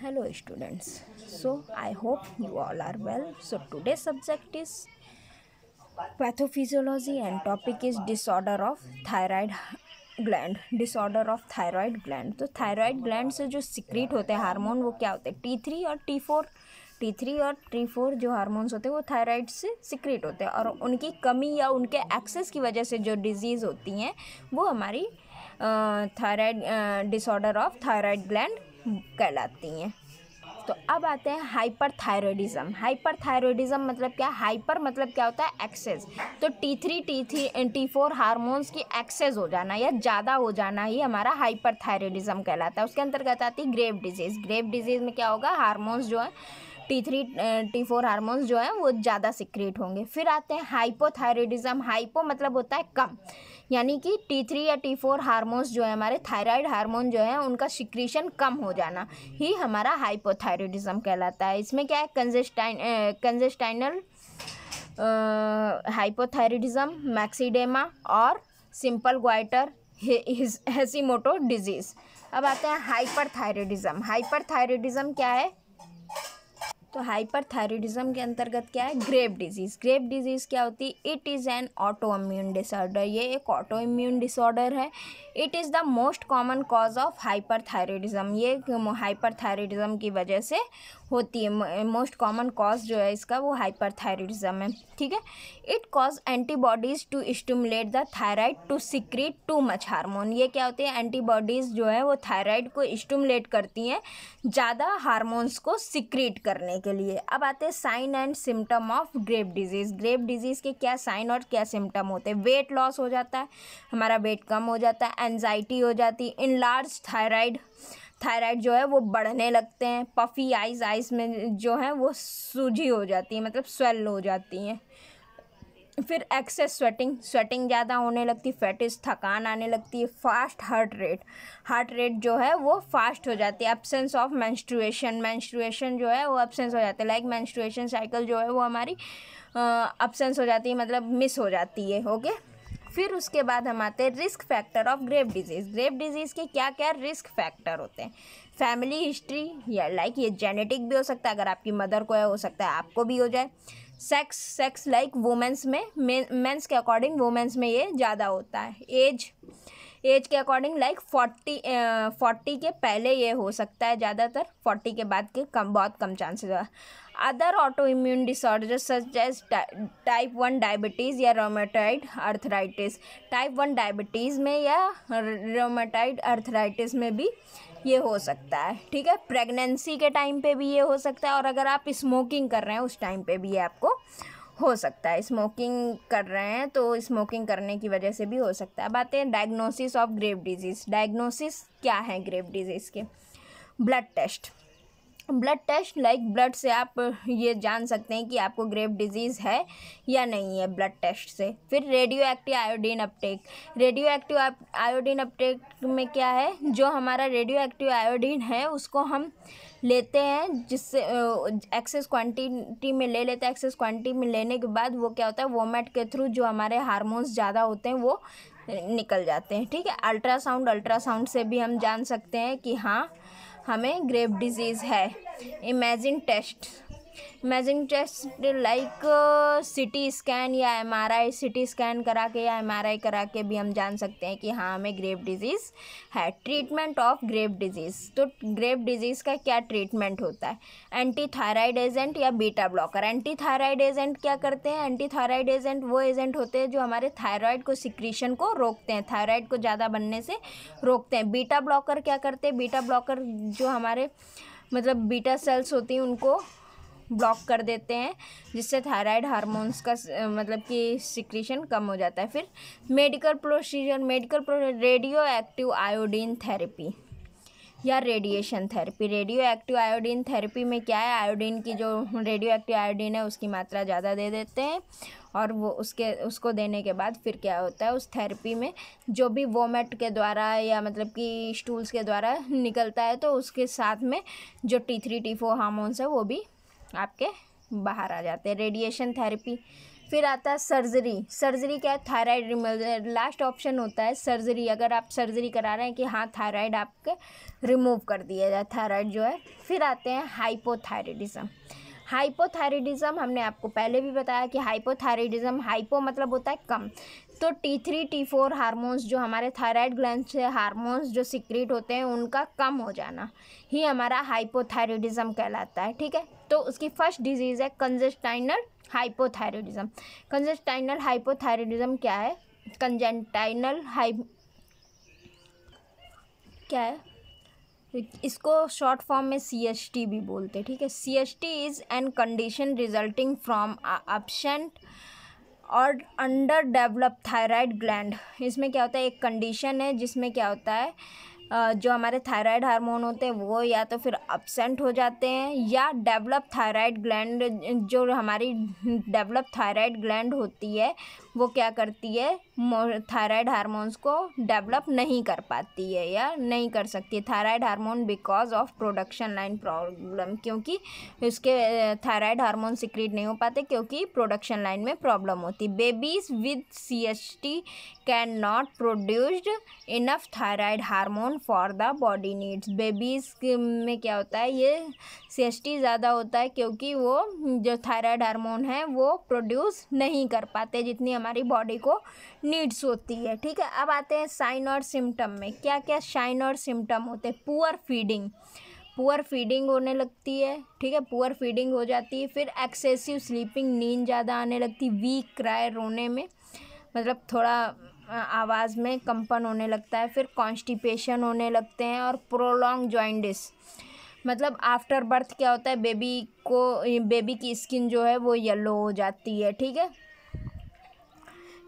Hello students. So I hope you all are well. So today's subject is pathophysiology and topic is disorder of thyroid gland. Disorder of thyroid gland. तो thyroid gland से जो secrete होते हैं hormone वो क्या होते हैं? T3 और T4 जो हार्मोन्स होते हैं वो थायराइड से सिक्रीट होते हैं और उनकी कमी या उनके एक्सेस की वजह से जो डिजीज़ होती हैं वो हमारी thyroid disorder of thyroid gland कहलाती हैं. तो अब आते हैं हाइपरथायरॉयडिज्म. हाइपरथायरॉयडिज्म मतलब क्या? हाइपर मतलब क्या होता है? एक्सेस. तो T3 T4 हार्मोन्स की एक्सेस हो जाना या ज़्यादा हो जाना ही हमारा हाइपरथायरॉयडिज्म कहलाता है. उसके अंतर्गत आती है ग्रेव डिजीज़. ग्रेव डिजीज़ में क्या होगा? हार्मोन्स जो है T3 T4 हार्मोन्स जो हैं वो ज़्यादा सिक्रीट होंगे. फिर आते हैं हाइपोथायरॉयडिज्म. हाइपो मतलब होता है कम, यानी कि T3 या T4 हार्मोन्स जो है हमारे थायराइड हार्मोन जो है उनका सिक्रीशन कम हो जाना ही हमारा हाइपोथायरॉयडिज्म कहलाता है. इसमें क्या है? कंजेस्टाइनल हाइपोथायरॉयडिज्म, मैक्सिडेमा और सिंपल ग्वाइटर हेशिमोटो डिजीज़. अब आते हैं हाइपरथायरॉयडिज्म. हाइपरथायरॉयडिज्म क्या है? तो हाइपरथायरॉयडिज्म के अंतर्गत क्या है? Grave disease. ग्रेव डिजीज़ क्या होती है? It is an auto immune disorder. ये एक ऑटो इम्यून डिसऑर्डर है. It is the most common cause of hyperthyroidism. ये हाइपरथायरॉयडिज्म की वजह से होती है. मोस्ट कॉमन कॉज जो है इसका वो हाइपरथायरॉयडिज्म है. ठीक है. It cause antibodies to stimulate the thyroid to secrete too much hormone. ये क्या होती है? एंटीबॉडीज़ जो है वो थायराइड को स्टिमुलेट करती हैं ज़्यादा हार्मोन्स को सिक्रीट करने के लिए. अब आते हैं sign and symptom of grave disease. Grave disease के क्या साइन और क्या सिम्टम होते हैं? वेट लॉस हो जाता है, हमारा वेट कम हो जाता है, एंजाइटी हो जाती है, इनलार्ज थायराइड जो है वो बढ़ने लगते हैं, पफी आइज़ में जो है वो सूजी हो जाती है, मतलब स्वेल हो जाती हैं. फिर एक्सेस स्वेटिंग ज़्यादा होने लगती, फैटिस थकान आने लगती है, फास्ट हार्ट रेट जो है वो फास्ट हो जाती है. एब्सेंस ऑफ मेंस्ट्रुएशन जो है वो एब्सेंस हो जाता है. लाइक मेंस्ट्रुएशन साइकिल जो है वो हमारी एब्सेंस हो जाती है, मतलब मिस हो जाती है. ओके. फिर उसके बाद हम आते हैं risk factor of grave disease. Grave disease के क्या क्या रिस्क फैक्टर होते हैं? फैमिली हिस्ट्री, या लाइक ये जेनेटिक भी हो सकता है, अगर आपकी मदर को है हो सकता है आपको भी हो जाए. सेक्स लाइक वुमेंस में, मेंस के अकॉर्डिंग वुमेंस में ये ज़्यादा होता है. एज के अकॉर्डिंग लाइक 40 के पहले ये हो सकता है ज़्यादातर, 40 के बाद के बहुत कम चांसेस है. Other auto immune disorder such as type 1 diabetes या रोमेटॉइड अर्थराइटिस. टाइप 1 डायबिटीज़ में या रोमेटॉइड अर्थराइटिस में भी ये हो सकता है. ठीक है. प्रेगनेंसी के टाइम पे भी ये हो सकता है, और अगर आप स्मोकिंग कर रहे हैं उस टाइम पे भी ये आपको हो सकता है. स्मोकिंग कर रहे हैं तो स्मोकिंग करने की वजह से भी हो सकता है. बातें हैं diagnosis of grave disease. Diagnosis क्या है ग्रेव डिजीज़ के? ब्लड टेस्ट लाइक ब्लड से आप ये जान सकते हैं कि आपको ग्रेव डिजीज़ है या नहीं है, ब्लड टेस्ट से. फिर रेडियो एक्टिव आयोडीन अपटेक में क्या है? जो हमारा रेडियो एक्टिव आयोडीन है उसको हम लेते हैं, जिससे एक्सेस क्वांटिटी में ले लेते हैं. एक्सेस क्वांटिटी में लेने के बाद वो क्या होता है? वोमेट के थ्रू जो हमारे हार्मोन्स ज़्यादा होते हैं वो निकल जाते हैं. ठीक है. अल्ट्रासाउंड से भी हम जान सकते हैं कि हाँ हमें ग्रेव डिजीज़ है. Imaging taste like CT scan या MRI, सिटी स्कैन करा के या MRI करा के भी हम जान सकते हैं कि हाँ हमें ग्रेव डिजीज़ है. Treatment of grave disease. तो ग्रेव डिजीज़ का क्या ट्रीटमेंट होता है? एंटी थायराइड एजेंट या beta blocker. Anti thyroid agent क्या करते हैं? एंटी थायराइड एजेंट वो एजेंट होते हैं जो हमारे थायराइड को सिक्रीशन को रोकते हैं, थायराइड को ज़्यादा बनने से रोकते हैं. बीटा ब्लॉकर क्या करते हैं? बीटा ब्लॉकर जो हमारे मतलब बीटा सेल्स होती हैं उनको ब्लॉक कर देते हैं, जिससे थायराइड हार्मोन्स का मतलब कि सिक्रीशन कम हो जाता है. फिर medical procedure radioactive iodine therapy या radiation therapy. Radioactive iodine therapy में क्या है? आयोडीन की जो रेडियो एक्टिव आयोडीन है उसकी मात्रा ज़्यादा दे देते हैं, और वो उसको देने के बाद फिर क्या होता है? उस थेरेपी में जो भी वोमेट के द्वारा या मतलब कि स्टूल्स के द्वारा निकलता है तो उसके साथ में जो T3 T4 हार्मोन्स है वो भी आपके बाहर आ जाते हैं. Radiation therapy. फिर आता है सर्जरी क्या है? Thyroid removal. लास्ट ऑप्शन होता है सर्जरी. अगर आप सर्जरी करा रहे हैं कि हाँ थायराइड आपके रिमूव कर दिया जाए, थायराइड जो है फिर आते हैं हाइपोथायराइडिज्म। हाइपोथायराइडिज्म हमने आपको पहले भी बताया कि हाइपोथायराइडिज्म, हाइपो मतलब होता है कम, तो T3 T4 हार्मोन्स जो हमारे थायराइड ग्लैंड से हार्मोन्स जो सिक्रीट होते हैं उनका कम हो जाना ही हमारा हाइपोथायराइडिज्म कहलाता है। ठीक है, तो उसकी फर्स्ट डिजीज़ है कंजेस्टाइनल हाइपोथायराइडिज्म। कंजेस्टाइनल हाइपोथायराइडिज्म क्या है? कंजेंटाइनल क्या है, इसको शॉर्ट फॉर्म में CST भी बोलते हैं। ठीक है, CST is an condition resulting from absent और अंडर डेवलप थायराइड ग्लैंड। इसमें क्या होता है, एक कंडीशन है जिसमें क्या होता है, जो हमारे थायराइड हार्मोन होते हैं वो या तो फिर अब्सेंट हो जाते हैं, या डेवलप थायराइड ग्लैंड, जो हमारी डेवलप थायराइड ग्लैंड होती है वो क्या करती है, थायराइड हार्मोन्स को डेवलप नहीं कर पाती है या नहीं कर सकती है thyroid hormone because of production line problem, क्योंकि उसके थायराइड हार्मोन सिक्रीट नहीं हो पाते क्योंकि प्रोडक्शन लाइन में प्रॉब्लम होती। Babies with CST can not produced enough thyroid hormone for the body needs. Babies में क्या होता है, ये CST ज़्यादा होता है क्योंकि वो जो थायराइड हार्मोन है वो प्रोड्यूस नहीं कर पाते जितनी हमारी बॉडी को नीड्स होती है। ठीक है, अब आते हैं साइन और सिम्टम में। क्या क्या साइन और सिम्टम होते हैं? पुअर फीडिंग होने लगती है। ठीक है, पुअर फीडिंग हो जाती है। फिर एक्सेसिव स्लीपिंग, नींद ज़्यादा आने लगती, वीक क्राई, रोने में मतलब थोड़ा आवाज़ में कंपन होने लगता है। फिर कॉन्स्टिपेशन होने लगते हैं, और प्रोलॉन्ग जॉइंडिस मतलब आफ्टर बर्थ क्या होता है, बेबी की स्किन जो है वो येलो हो जाती है। ठीक है,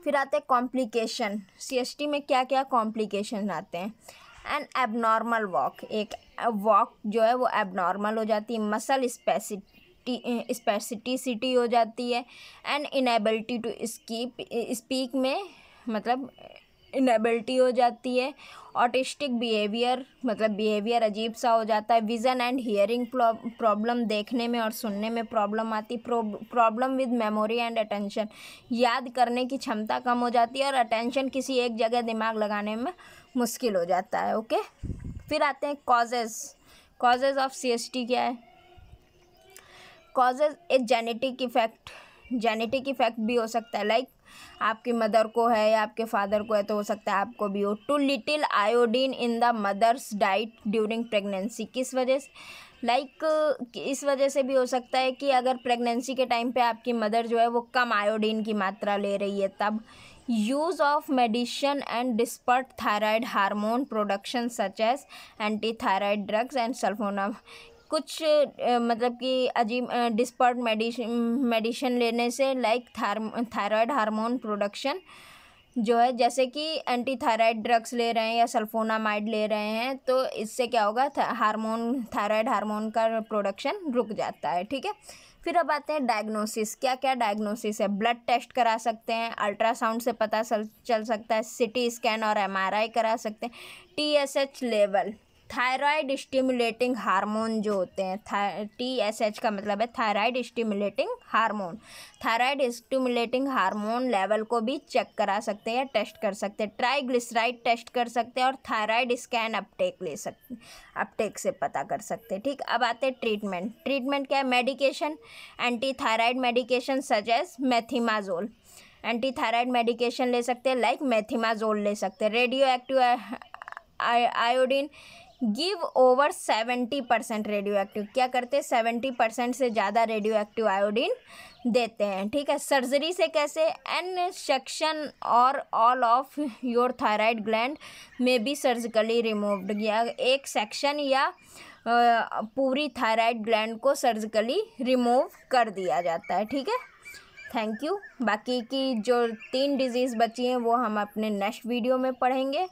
फिर आते हैं कॉम्प्लिकेशन। CST में क्या क्या कॉम्प्लिकेशन आते हैं? एन एबनॉर्मल वॉक, एक वॉक जो है वो एबनॉर्मल हो जाती है। मसल स्पेसिटिसिटी हो जाती है। एन इनेबिलिटी टू स्पीक में मतलब इनेबिलिटी हो जाती है। ऑटिस्टिक बिहेवियर मतलब बिहेवियर अजीब सा हो जाता है। विज़न एंड हियरिंग प्रॉब्लम, देखने में और सुनने में प्रॉब्लम आती। Problem with memory and attention, याद करने की क्षमता कम हो जाती है और अटेंशन किसी एक जगह दिमाग लगाने में मुश्किल हो जाता है। ओके, फिर आते हैं कॉजेज़ ऑफ CST क्या है? कॉजेज़ एक जेनेटिक इफेक्ट भी हो सकता है, लाइक आपकी मदर को है या आपके फादर को है तो हो सकता है आपको भी हो। Too little iodine in the mother's diet during pregnancy, किस वजह से? इस वजह से भी हो सकता है कि अगर प्रेगनेंसी के टाइम पे आपकी मदर जो है वो कम आयोडीन की मात्रा ले रही है तब। Use of medicine and disrupt thyroid hormone production such as anti thyroid drugs and सल्फोना, कुछ मतलब कि अजीब डिस्पर्ट मेडिसिन लेने से लाइक थायराइड हार्मोन प्रोडक्शन जो है, जैसे कि एंटी थायराइड ड्रग्स ले रहे हैं या सल्फोनामाइड ले रहे हैं तो इससे क्या होगा, थायराइड हार्मोन का प्रोडक्शन रुक जाता है। ठीक है, फिर अब आते हैं डायग्नोसिस। क्या क्या डायग्नोसिस है? ब्लड टेस्ट करा सकते हैं, अल्ट्रासाउंड से पता चल सकता है, CT स्कैन और MRI करा सकते हैं। TSH level, thyroid stimulating hormone जो होते हैं, TSH का मतलब है thyroid stimulating hormone. Thyroid stimulating hormone level को भी चेक करा सकते हैं, टेस्ट कर सकते हैं। ट्राइग्लिसराइड टेस्ट कर सकते हैं और थायराइड स्कैन अपटेक से पता कर सकते हैं। ठीक, अब आते हैं ट्रीटमेंट क्या है? Medication, anti thyroid medication such as methimazole, anti thyroid medication ले सकते हैं, लाइक मेथिमाजोल ले सकते हैं। Radioactive iodine, give over 70% radioactive, क्या करते हैं 70% से ज़्यादा रेडियो एक्टिव आयोडीन देते हैं। ठीक है, सर्जरी से कैसे? एन सेक्शन और all of your thyroid gland में बी सर्जिकली रिमूव्ड, या एक सेक्शन या पूरी थायराइड ग्लैंड को सर्जिकली रिमूव कर दिया जाता है। ठीक है, थैंक यू। बाकी की जो 3 डिजीज़ बची हैं वो हम अपने नेक्स्ट वीडियो में पढ़ेंगे।